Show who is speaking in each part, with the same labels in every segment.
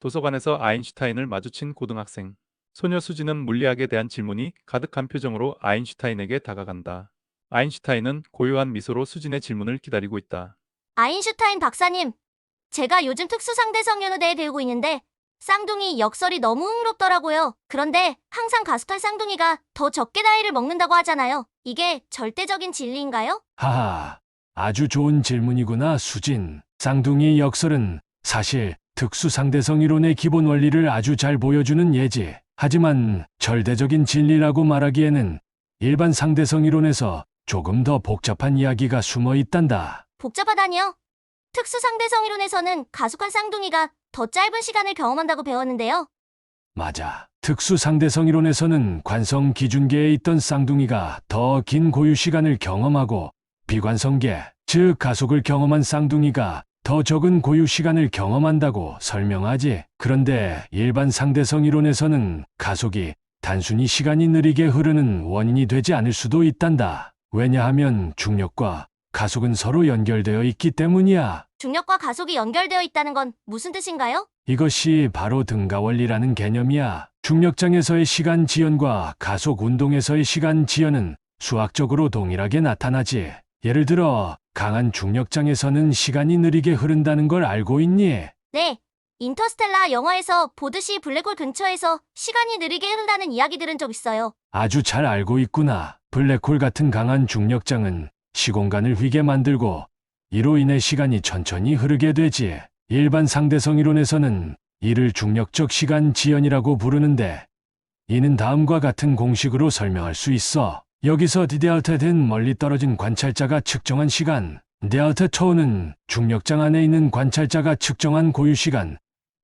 Speaker 1: 도서관에서 아인슈타인을 마주친 고등학생. 소녀 수지는 물리학에 대한 질문이 가득한 표정으로 아인슈타인에게 다가간다. 아인슈타인은 고요한 미소로 수진의 질문을 기다리고 있다.
Speaker 2: 아인슈타인 박사님, 제가 요즘 특수상대성연에 대해 배우고 있는데 쌍둥이 역설이 너무 흥미롭더라고요. 그런데 항상 가속한 쌍둥이가 더 적게 나이를 먹는다고 하잖아요. 이게 절대적인 진리인가요?
Speaker 3: 하하, 아주 좋은 질문이구나, 수진. 쌍둥이 역설은 사실 특수상대성 이론의 기본 원리를 아주 잘 보여주는 예지. 하지만 절대적인 진리라고 말하기에는 일반 상대성 이론에서 조금 더 복잡한 이야기가 숨어 있단다.
Speaker 2: 복잡하다니요? 특수상대성 이론에서는 가속한 쌍둥이가 더 짧은 시간을 경험한다고 배웠는데요.
Speaker 3: 맞아. 특수상대성 이론에서는 관성 기준계에 있던 쌍둥이가 더 긴 고유 시간을 경험하고 비관성계, 즉 가속을 경험한 쌍둥이가 더 적은 고유 시간을 경험한다고 설명하지. 그런데 일반 상대성 이론에서는 가속이 단순히 시간이 느리게 흐르는 원인이 되지 않을 수도 있단다. 왜냐하면 중력과 가속은 서로 연결되어 있기 때문이야.
Speaker 2: 중력과 가속이 연결되어 있다는 건 무슨 뜻인가요?
Speaker 3: 이것이 바로 등가 원리라는 개념이야. 중력장에서의 시간 지연과 가속 운동에서의 시간 지연은 수학적으로 동일하게 나타나지. 예를 들어 강한 중력장에서는 시간이 느리게 흐른다는 걸 알고 있니?
Speaker 2: 네. 인터스텔라 영화에서 보듯이 블랙홀 근처에서 시간이 느리게 흐른다는 이야기 들은 적 있어요.
Speaker 3: 아주 잘 알고 있구나. 블랙홀 같은 강한 중력장은 시공간을 휘게 만들고 이로 인해 시간이 천천히 흐르게 되지. 일반 상대성 이론에서는 이를 중력적 시간 지연이라고 부르는데 이는 다음과 같은 공식으로 설명할 수 있어. 여기서 dΔ는 멀리 떨어진 관찰자가 측정한 시간, ΔT는 중력장 안에 있는 관찰자가 측정한 고유 시간,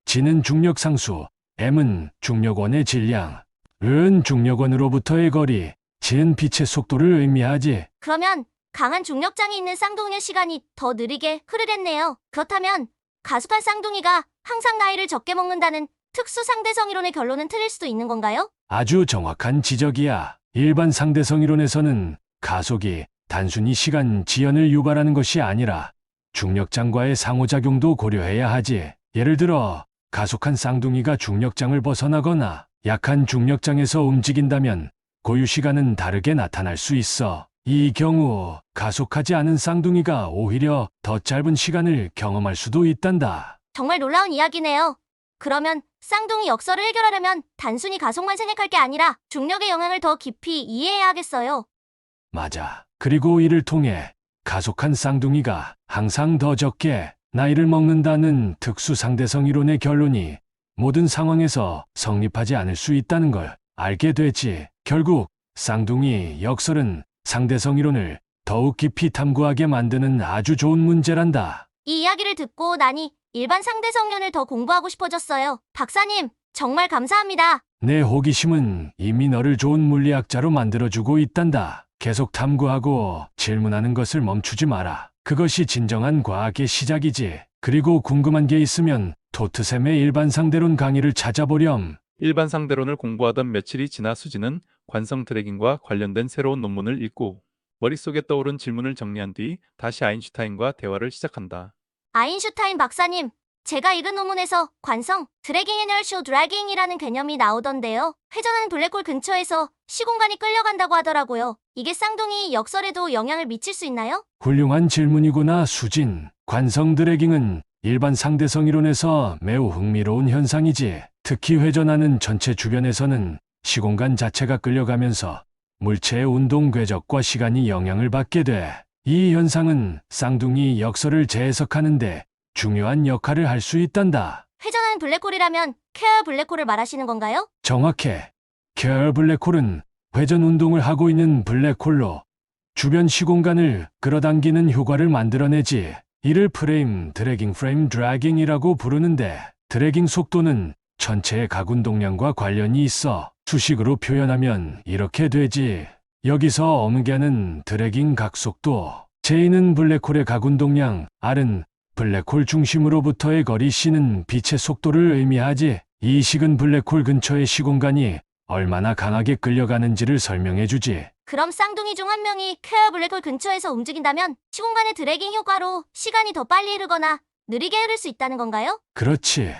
Speaker 3: G는 중력 상수, M은 중력원의 질량, 은 중력원으로부터의 거리, G는 빛의 속도를 의미하지.
Speaker 2: 그러면 강한 중력장이 있는 쌍둥이의 시간이 더 느리게 흐르겠네요. 그렇다면 가속한 쌍둥이가 항상 나이를 적게 먹는다는 특수상대성 이론의 결론은 틀릴 수도 있는 건가요?
Speaker 3: 아주 정확한 지적이야. 일반 상대성 이론에서는 가속이 단순히 시간 지연을 유발하는 것이 아니라 중력장과의 상호작용도 고려해야 하지. 예를 들어 가속한 쌍둥이가 중력장을 벗어나거나 약한 중력장에서 움직인다면 고유 시간은 다르게 나타날 수 있어. 이 경우 가속하지 않은 쌍둥이가 오히려 더 짧은 시간을 경험할 수도 있단다.
Speaker 2: 정말 놀라운 이야기네요. 그러면 쌍둥이 역설을 해결하려면 단순히 가속만 생각할 게 아니라 중력의 영향을 더 깊이 이해해야 하겠어요.
Speaker 3: 맞아. 그리고 이를 통해 가속한 쌍둥이가 항상 더 적게 나이를 먹는다는 특수상대성 이론의 결론이 모든 상황에서 성립하지 않을 수 있다는 걸 알게 되지. 결국 쌍둥이 역설은 상대성 이론을 더욱 깊이 탐구하게 만드는 아주 좋은 문제란다.
Speaker 2: 이 이야기를 듣고 나니 일반 상대성연을 더 공부하고 싶어졌어요. 박사님, 정말 감사합니다.
Speaker 3: 내 호기심은 이미 너를 좋은 물리학자로 만들어주고 있단다. 계속 탐구하고 질문하는 것을 멈추지 마라. 그것이 진정한 과학의 시작이지. 그리고 궁금한 게 있으면 토트샘의 일반 상대론 강의를 찾아보렴.
Speaker 1: 일반 상대론을 공부하던 며칠이 지나 수지는 관성 드래깅과 관련된 새로운 논문을 읽고 머릿속에 떠오른 질문을 정리한 뒤 다시 아인슈타인과 대화를 시작한다.
Speaker 2: 아인슈타인 박사님, 제가 읽은 논문에서 관성, 드래깅 이너셜 드래깅이라는 개념이 나오던데요. 회전하는 블랙홀 근처에서 시공간이 끌려간다고 하더라고요. 이게 쌍둥이 역설에도 영향을 미칠 수 있나요?
Speaker 3: 훌륭한 질문이구나, 수진. 관성 드래깅은 일반 상대성 이론에서 매우 흥미로운 현상이지. 특히 회전하는 전체 주변에서는 시공간 자체가 끌려가면서 물체의 운동 궤적과 시간이 영향을 받게 돼. 이 현상은 쌍둥이 역설을 재해석하는데 중요한 역할을 할 수 있단다.
Speaker 2: 회전하는 블랙홀이라면 퀘어 블랙홀을 말하시는 건가요?
Speaker 3: 정확해. 케어 블랙홀은 회전 운동을 하고 있는 블랙홀로 주변 시공간을 끌어당기는 효과를 만들어내지. 이를 프레임 드래깅이라고 부르는데 드래깅 속도는 전체의 각운동량과 관련이 있어. 수식으로 표현하면 이렇게 되지. 여기서 오메가는 드래깅 각속도, J는 블랙홀의 각운동량, R은 블랙홀 중심으로부터의 거리, C는 빛의 속도를 의미하지. 이 식은 블랙홀 근처의 시공간이 얼마나 강하게 끌려가는지를 설명해주지.
Speaker 2: 그럼 쌍둥이 중 한 명이 퀘어 블랙홀 근처에서 움직인다면 시공간의 드래깅 효과로 시간이 더 빨리 흐르거나 느리게 흐를 수 있다는 건가요?
Speaker 3: 그렇지.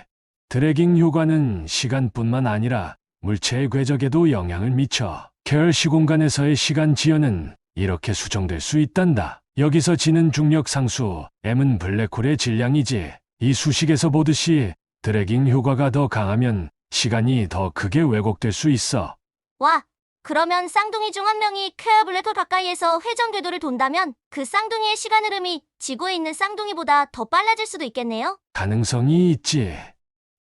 Speaker 3: 드래깅 효과는 시간뿐만 아니라 물체의 궤적에도 영향을 미쳐 계열 시공간에서의 시간 지연은 이렇게 수정될 수 있단다. 여기서 지는 중력 상수 M은 블랙홀의 질량이지. 이 수식에서 보듯이 드래깅 효과가 더 강하면 시간이 더 크게 왜곡될 수 있어.
Speaker 2: 와, 그러면 쌍둥이 중 한 명이 퀘어 블랙홀 가까이에서 회전 궤도를 돈다면 그 쌍둥이의 시간 흐름이 지구에 있는 쌍둥이보다 더 빨라질 수도 있겠네요?
Speaker 3: 가능성이 있지.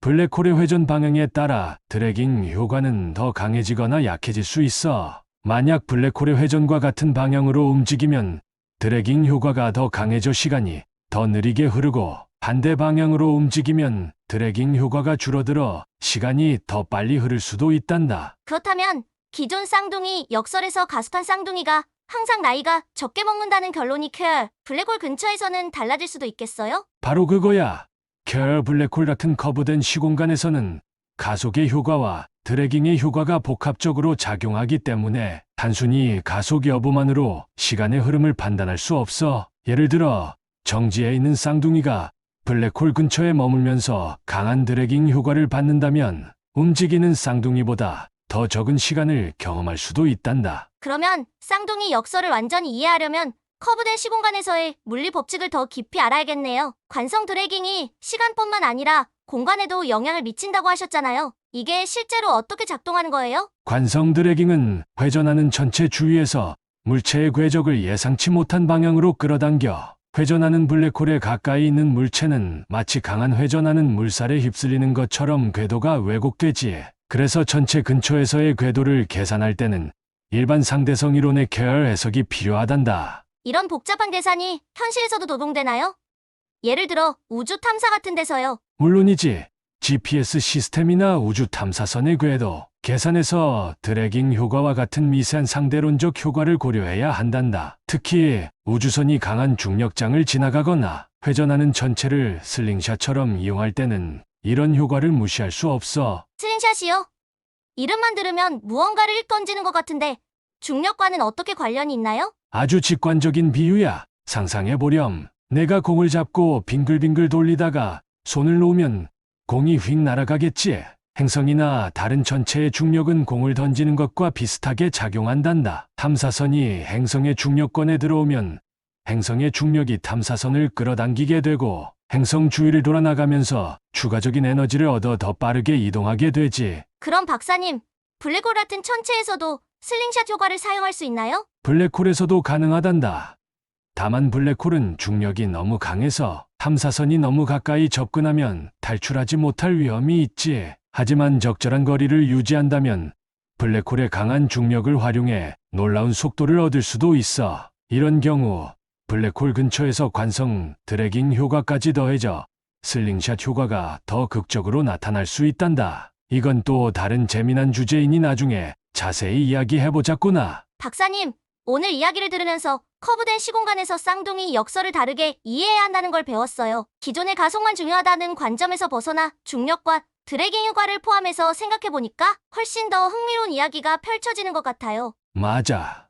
Speaker 3: 블랙홀의 회전 방향에 따라 드래깅 효과는 더 강해지거나 약해질 수 있어. 만약 블랙홀의 회전과 같은 방향으로 움직이면 드래깅 효과가 더 강해져 시간이 더 느리게 흐르고, 반대 방향으로 움직이면 드래깅 효과가 줄어들어 시간이 더 빨리 흐를 수도 있단다.
Speaker 2: 그렇다면 기존 쌍둥이 역설에서 가속한 쌍둥이가 항상 나이가 적게 먹는다는 결론이 퀘어 블랙홀 근처에서는 달라질 수도 있겠어요?
Speaker 3: 바로 그거야. 계열 블랙홀 같은 커브된 시공간에서는 가속의 효과와 드래깅의 효과가 복합적으로 작용하기 때문에 단순히 가속 여부만으로 시간의 흐름을 판단할 수 없어. 예를 들어 정지에 있는 쌍둥이가 블랙홀 근처에 머물면서 강한 드래깅 효과를 받는다면 움직이는 쌍둥이보다 더 적은 시간을 경험할 수도 있단다.
Speaker 2: 그러면 쌍둥이 역설을 완전히 이해하려면 커브된 시공간에서의 물리 법칙을 더 깊이 알아야겠네요. 관성 드래깅이 시간뿐만 아니라 공간에도 영향을 미친다고 하셨잖아요. 이게 실제로 어떻게 작동하는 거예요?
Speaker 3: 관성 드래깅은 회전하는 전체 주위에서 물체의 궤적을 예상치 못한 방향으로 끌어당겨. 회전하는 블랙홀에 가까이 있는 물체는 마치 강한 회전하는 물살에 휩쓸리는 것처럼 궤도가 왜곡되지. 그래서 전체 근처에서의 궤도를 계산할 때는 일반 상대성 이론의 계열 해석이 필요하단다.
Speaker 2: 이런 복잡한 계산이 현실에서도 적용되나요? 예를 들어 우주 탐사 같은 데서요.
Speaker 3: 물론이지. GPS 시스템이나 우주 탐사선의 궤도 계산에서 드래깅 효과와 같은 미세한 상대론적 효과를 고려해야 한단다. 특히 우주선이 강한 중력장을 지나가거나 회전하는 전체를 슬링샷처럼 이용할 때는 이런 효과를 무시할 수 없어.
Speaker 2: 슬링샷이요? 이름만 들으면 무언가를 일던지는 것 같은데 중력과는 어떻게 관련이 있나요?
Speaker 3: 아주 직관적인 비유야. 상상해보렴. 내가 공을 잡고 빙글빙글 돌리다가 손을 놓으면 공이 휙 날아가겠지. 행성이나 다른 전체의 중력은 공을 던지는 것과 비슷하게 작용한단다. 탐사선이 행성의 중력권에 들어오면 행성의 중력이 탐사선을 끌어당기게 되고 행성 주위를 돌아나가면서 추가적인 에너지를 얻어 더 빠르게 이동하게 되지.
Speaker 2: 그럼 박사님, 블랙홀 같은 천체에서도 슬링샷 효과를 사용할 수 있나요?
Speaker 3: 블랙홀에서도 가능하단다. 다만 블랙홀은 중력이 너무 강해서 탐사선이 너무 가까이 접근하면 탈출하지 못할 위험이 있지. 하지만 적절한 거리를 유지한다면 블랙홀의 강한 중력을 활용해 놀라운 속도를 얻을 수도 있어. 이런 경우 블랙홀 근처에서 관성 드래깅 효과까지 더해져 슬링샷 효과가 더 극적으로 나타날 수 있단다. 이건 또 다른 재미난 주제이니 나중에 자세히 이야기해보자꾸나.
Speaker 2: 박사님, 오늘 이야기를 들으면서 커브된 시공간에서 쌍둥이 역설을 다르게 이해해야 한다는 걸 배웠어요. 기존의 가속만 중요하다는 관점에서 벗어나 중력과 드래깅 효과를 포함해서 생각해보니까 훨씬 더 흥미로운 이야기가 펼쳐지는 것 같아요.
Speaker 3: 맞아.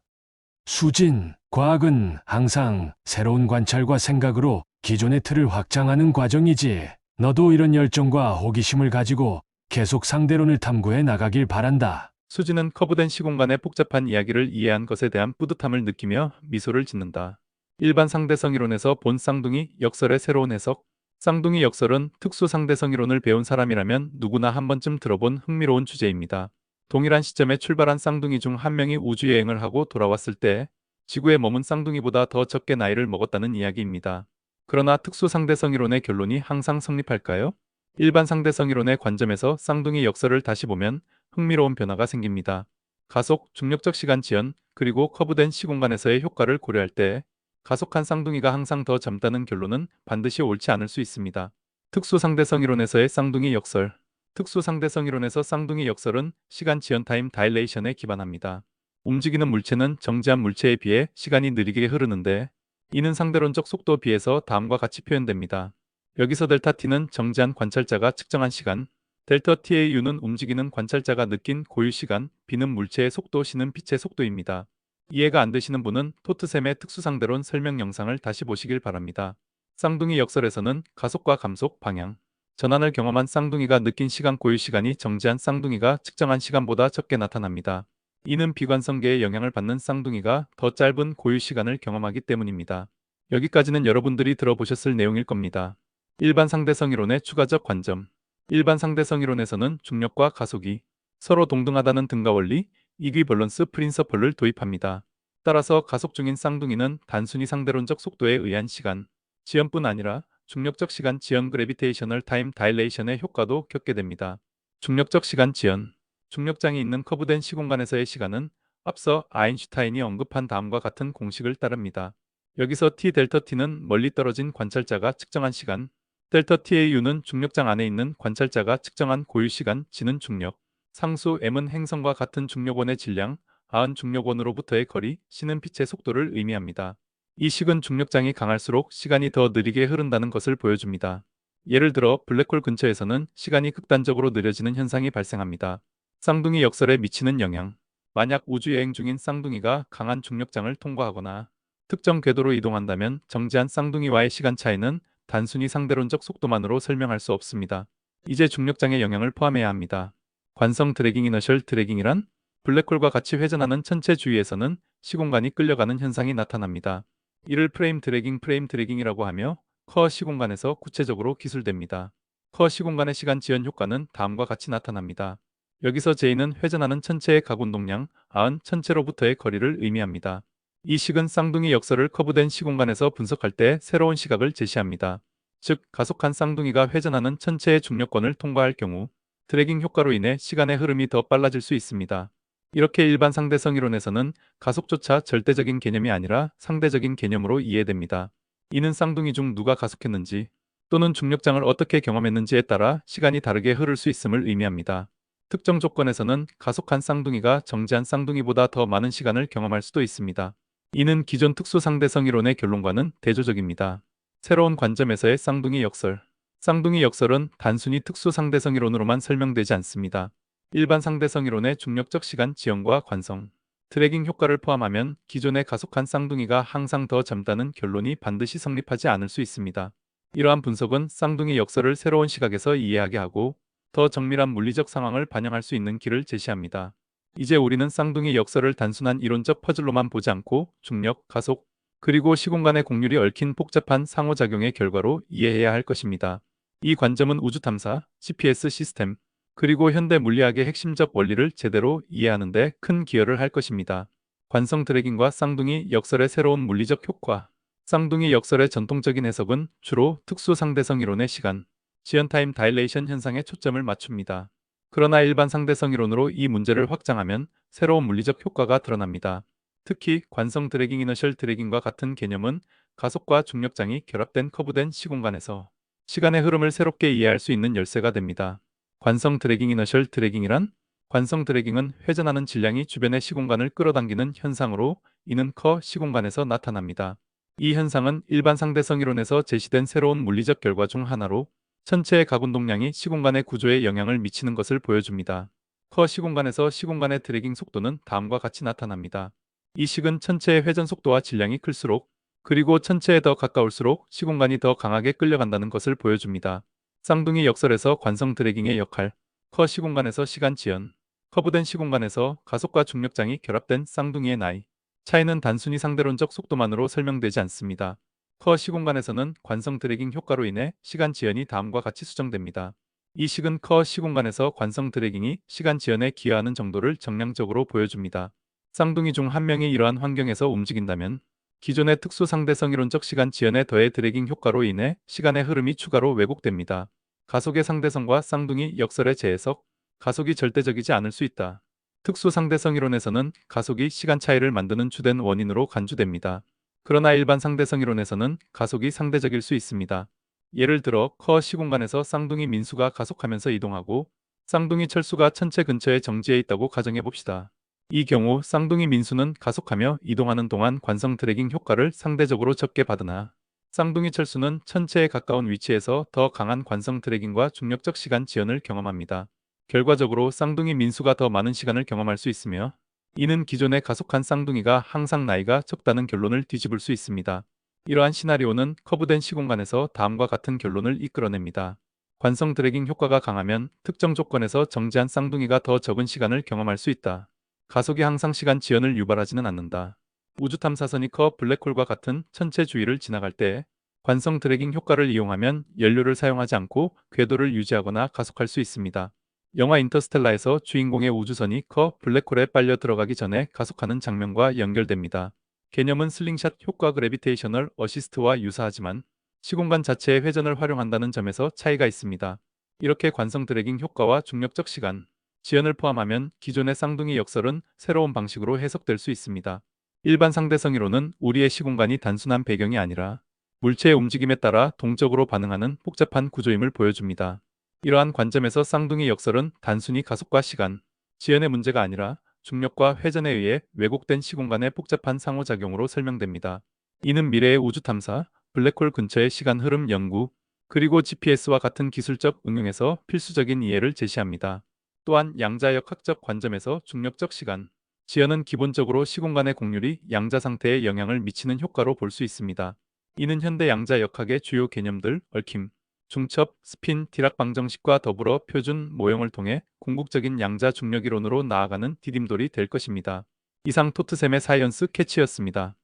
Speaker 3: 수진, 과학은 항상 새로운 관찰과 생각으로 기존의 틀을 확장하는 과정이지. 너도 이런 열정과 호기심을 가지고 계속 상대론을 탐구해 나가길 바란다.
Speaker 1: 수지는 커브된 시공간의 복잡한 이야기를 이해한 것에 대한 뿌듯함을 느끼며 미소를 짓는다. 일반 상대성 이론에서 본 쌍둥이 역설의 새로운 해석. 쌍둥이 역설은 특수 상대성 이론을 배운 사람이라면 누구나 한 번쯤 들어본 흥미로운 주제입니다. 동일한 시점에 출발한 쌍둥이 중 한 명이 우주여행을 하고 돌아왔을 때 지구에 머문 쌍둥이보다 더 적게 나이를 먹었다는 이야기입니다. 그러나 특수 상대성 이론의 결론이 항상 성립할까요? 일반 상대성 이론의 관점에서 쌍둥이 역설을 다시 보면 흥미로운 변화가 생깁니다. 가속, 중력적 시간 지연, 그리고 커브된 시공간에서의 효과를 고려할 때 가속한 쌍둥이가 항상 더 젊다는 결론은 반드시 옳지 않을 수 있습니다. 특수 상대성 이론에서의 쌍둥이 역설. 특수 상대성 이론에서 쌍둥이 역설은 시간 지연 타임 다일레이션에 기반합니다. 움직이는 물체는 정지한 물체에 비해 시간이 느리게 흐르는데 이는 상대론적 속도에 비해서 다음과 같이 표현됩니다. 여기서 델타 t는 정지한 관찰자가 측정한 시간, 델타 t의 u는 움직이는 관찰자가 느낀 고유 시간, b는 물체의 속도, c는 빛의 속도입니다. 이해가 안 되시는 분은 토트샘의 특수상대론 설명 영상을 다시 보시길 바랍니다. 쌍둥이 역설에서는 가속과 감속, 방향, 전환을 경험한 쌍둥이가 느낀 시간 고유 시간이 정지한 쌍둥이가 측정한 시간보다 적게 나타납니다. 이는 비관성계의 영향을 받는 쌍둥이가 더 짧은 고유 시간을 경험하기 때문입니다. 여기까지는 여러분들이 들어보셨을 내용일 겁니다. 일반 상대성 이론의 추가적 관점. 일반 상대성 이론에서는 중력과 가속이 서로 동등하다는 등가 원리, 이퀴벌런스 프린서플을 도입합니다. 따라서 가속 중인 쌍둥이는 단순히 상대론적 속도에 의한 시간, 지연뿐 아니라 중력적 시간 지연 그래비테이셔널 타임 다일레이션의 효과도 겪게 됩니다. 중력적 시간 지연. 중력장이 있는 커브된 시공간에서의 시간은 앞서 아인슈타인이 언급한 다음과 같은 공식을 따릅니다. 여기서 t 델타 t는 멀리 떨어진 관찰자가 측정한 시간, 델타 t의 u는 중력장 안에 있는 관찰자가 측정한 고유 시간 g는 중력, 상수 m은 행성과 같은 중력원의 질량, 아은 중력원으로부터의 거리, c는 빛의 속도를 의미합니다. 이 식은 중력장이 강할수록 시간이 더 느리게 흐른다는 것을 보여줍니다. 예를 들어 블랙홀 근처에서는 시간이 극단적으로 느려지는 현상이 발생합니다. 쌍둥이 역설에 미치는 영향. 만약 우주여행 중인 쌍둥이가 강한 중력장을 통과하거나 특정 궤도로 이동한다면 정지한 쌍둥이와의 시간 차이는 단순히 상대론적 속도만으로 설명할 수 없습니다. 이제 중력장의 영향을 포함해야 합니다. 관성 드래깅 이너셜 드래깅이란 블랙홀과 같이 회전하는 천체 주위에서는 시공간이 끌려가는 현상이 나타납니다. 이를 프레임 드래깅이라고 하며 커 시공간에서 구체적으로 기술됩니다. 커 시공간의 시간 지연 효과는 다음과 같이 나타납니다. 여기서 J는 회전하는 천체의 각운동량, 아은 천체로부터의 거리를 의미합니다. 이 식은 쌍둥이 역설을 커브된 시공간에서 분석할 때 새로운 시각을 제시합니다. 즉, 가속한 쌍둥이가 회전하는 천체의 중력권을 통과할 경우 드래깅 효과로 인해 시간의 흐름이 더 빨라질 수 있습니다. 이렇게 일반 상대성 이론에서는 가속조차 절대적인 개념이 아니라 상대적인 개념으로 이해됩니다. 이는 쌍둥이 중 누가 가속했는지 또는 중력장을 어떻게 경험했는지에 따라 시간이 다르게 흐를 수 있음을 의미합니다. 특정 조건에서는 가속한 쌍둥이가 정지한 쌍둥이보다 더 많은 시간을 경험할 수도 있습니다. 이는 기존 특수 상대성 이론의 결론과는 대조적입니다. 새로운 관점에서의 쌍둥이 역설. 쌍둥이 역설은 단순히 특수 상대성 이론으로만 설명되지 않습니다. 일반 상대성 이론의 중력적 시간 지연과 관성, 드래깅 효과를 포함하면 기존의 가속한 쌍둥이가 항상 더 젊다는 결론이 반드시 성립하지 않을 수 있습니다. 이러한 분석은 쌍둥이 역설을 새로운 시각에서 이해하게 하고 더 정밀한 물리적 상황을 반영할 수 있는 길을 제시합니다. 이제 우리는 쌍둥이 역설을 단순한 이론적 퍼즐로만 보지 않고 중력, 가속, 그리고 시공간의 곡률이 얽힌 복잡한 상호작용의 결과로 이해해야 할 것입니다. 이 관점은 우주 탐사, GPS 시스템, 그리고 현대 물리학의 핵심적 원리를 제대로 이해하는 데 큰 기여를 할 것입니다. 관성 드래깅과 쌍둥이 역설의 새로운 물리적 효과. 쌍둥이 역설의 전통적인 해석은 주로 특수 상대성 이론의 시간, 지연 타임 다일레이션 현상에 초점을 맞춥니다. 그러나 일반 상대성 이론으로 이 문제를 확장하면 새로운 물리적 효과가 드러납니다. 특히 관성 드래깅 이너셜 드래깅과 같은 개념은 가속과 중력장이 결합된 커브된 시공간에서 시간의 흐름을 새롭게 이해할 수 있는 열쇠가 됩니다. 관성 드래깅 이너셜 드래깅이란 관성 드래깅은 회전하는 질량이 주변의 시공간을 끌어당기는 현상으로 이는 커 시공간에서 나타납니다. 이 현상은 일반 상대성 이론에서 제시된 새로운 물리적 결과 중 하나로 천체의 각운동량이 시공간의 구조에 영향을 미치는 것을 보여줍니다. 커 시공간에서 시공간의 드래깅 속도는 다음과 같이 나타납니다. 이 식은 천체의 회전 속도와 질량이 클수록 그리고 천체에 더 가까울수록 시공간이 더 강하게 끌려간다는 것을 보여줍니다. 쌍둥이 역설에서 관성 드래깅의 역할, 커 시공간에서 시간 지연, 커브된 시공간에서 가속과 중력장이 결합된 쌍둥이의 나이, 차이는 단순히 상대론적 속도만으로 설명되지 않습니다. 커 시공간에서는 관성 드래깅 효과로 인해 시간 지연이 다음과 같이 수정됩니다. 이 식은 커 시공간에서 관성 드래깅이 시간 지연에 기여하는 정도를 정량적으로 보여줍니다. 쌍둥이 중 한 명이 이러한 환경에서 움직인다면 기존의 특수 상대성 이론적 시간 지연에 더해 드래깅 효과로 인해 시간의 흐름이 추가로 왜곡됩니다. 가속의 상대성과 쌍둥이 역설의 재해석, 가속이 절대적이지 않을 수 있다. 특수 상대성 이론에서는 가속이 시간 차이를 만드는 주된 원인으로 간주됩니다. 그러나 일반 상대성 이론에서는 가속이 상대적일 수 있습니다. 예를 들어 커 시공간에서 쌍둥이 민수가 가속하면서 이동하고 쌍둥이 철수가 천체 근처에 정지해 있다고 가정해 봅시다. 이 경우 쌍둥이 민수는 가속하며 이동하는 동안 관성 드래깅 효과를 상대적으로 적게 받으나 쌍둥이 철수는 천체에 가까운 위치에서 더 강한 관성 드래깅과 중력적 시간 지연을 경험합니다. 결과적으로 쌍둥이 민수가 더 많은 시간을 경험할 수 있으며 이는 기존의 가속한 쌍둥이가 항상 나이가 적다는 결론을 뒤집을 수 있습니다. 이러한 시나리오는 커브된 시공간에서 다음과 같은 결론을 이끌어냅니다. 관성 드래깅 효과가 강하면 특정 조건에서 정지한 쌍둥이가 더 적은 시간을 경험할 수 있다. 가속이 항상 시간 지연을 유발하지는 않는다. 우주 탐사선이 커 블랙홀과 같은 천체 주위를 지나갈 때 관성 드래깅 효과를 이용하면 연료를 사용하지 않고 궤도를 유지하거나 가속할 수 있습니다. 영화 인터스텔라에서 주인공의 우주선이 커 블랙홀에 빨려 들어가기 전에 가속하는 장면과 연결됩니다. 개념은 슬링샷 효과 그래비테이셔널 어시스트와 유사하지만 시공간 자체의 회전을 활용한다는 점에서 차이가 있습니다. 이렇게 관성 드래깅 효과와 중력적 시간, 지연을 포함하면 기존의 쌍둥이 역설은 새로운 방식으로 해석될 수 있습니다. 일반 상대성 이론은 우리의 시공간이 단순한 배경이 아니라 물체의 움직임에 따라 동적으로 반응하는 복잡한 구조임을 보여줍니다. 이러한 관점에서 쌍둥이 역설은 단순히 가속과 시간, 지연의 문제가 아니라 중력과 회전에 의해 왜곡된 시공간의 복잡한 상호작용으로 설명됩니다. 이는 미래의 우주 탐사, 블랙홀 근처의 시간 흐름 연구, 그리고 GPS와 같은 기술적 응용에서 필수적인 이해를 제시합니다. 또한 양자역학적 관점에서 중력적 시간, 지연은 기본적으로 시공간의 곡률이 양자 상태에 영향을 미치는 효과로 볼 수 있습니다. 이는 현대 양자역학의 주요 개념들, 얽힘, 중첩, 스핀, 디락 방정식과 더불어 표준 모형을 통해 궁극적인 양자 중력 이론으로 나아가는 디딤돌이 될 것입니다. 이상 토트샘의 사이언스 캐치였습니다.